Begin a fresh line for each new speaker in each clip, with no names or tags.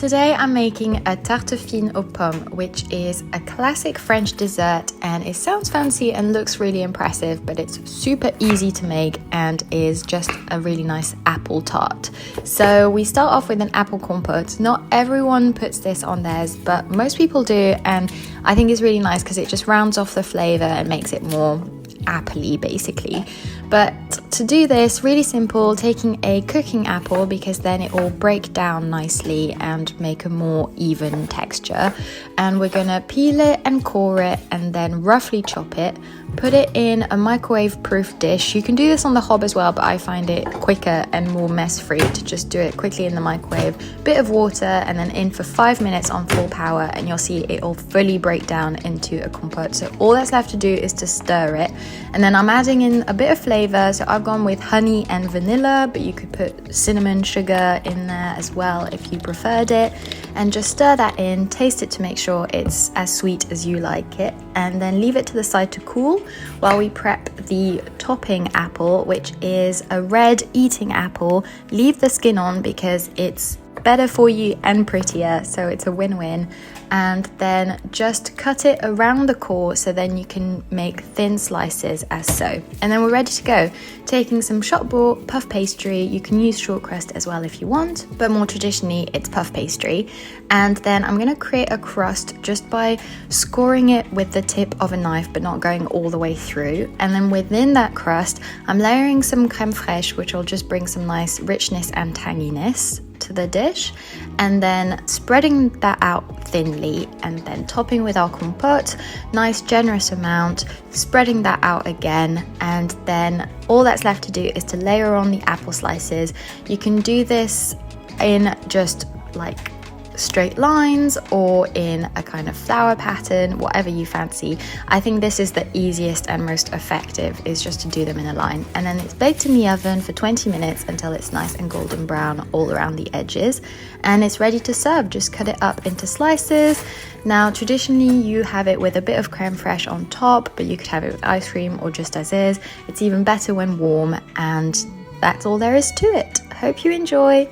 Today I'm making a tarte fine aux pommes, which is a classic French dessert, and it sounds fancy and looks really impressive, but it's super easy to make and is just a really nice apple tart. So we start off with an apple compote. Not everyone puts this on theirs, but most people do, and I think it's really nice because it just rounds off the flavor and makes it more apple-y basically. But to do this, really simple, taking a cooking apple because then it will break down nicely and make a more even texture. And we're gonna peel it and core it and then roughly chop it, put it in a microwave-proof dish. You can do this on the hob as well, but I find it quicker and more mess-free to just do it quickly in the microwave. Bit of water and then in for 5 minutes on full power, and you'll see it will fully break down into a compote. So all that's left to do is to stir it. And then I'm adding in a bit of flavor, so I've gone with honey and vanilla, but you could put cinnamon sugar in there as well if you preferred it, and just stir that in, taste it to make sure it's as sweet as you like it, and then leave it to the side to cool while we prep the topping apple, which is a red eating apple. Leave the skin on because it's better for you and prettier, so it's a win-win. And then just cut it around the core so then you can make thin slices as so. And then we're ready to go. Taking some shop bought puff pastry, you can use short crust as well if you want, but more traditionally it's puff pastry. And then I'm gonna create a crust just by scoring it with the tip of a knife but not going all the way through. And then within that crust, I'm layering some creme fraiche, which will just bring some nice richness and tanginess to the dish, and then spreading that out thinly and then topping with our compote, nice generous amount, spreading that out again, and then all that's left to do is to layer on the apple slices. You can do this in just like straight lines or in a kind of flower pattern, whatever you fancy. I think this is the easiest and most effective, is just to do them in a line. And then it's baked in the oven for 20 minutes until it's nice and golden brown all around the edges, and it's ready to serve. Just cut it up into slices. Now traditionally you have it with a bit of creme fraiche on top, but you could have it with ice cream or just as is. It's even better when warm, and that's all there is to it. Hope you enjoy.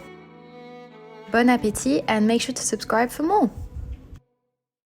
Bon appétit, and make sure to subscribe for more.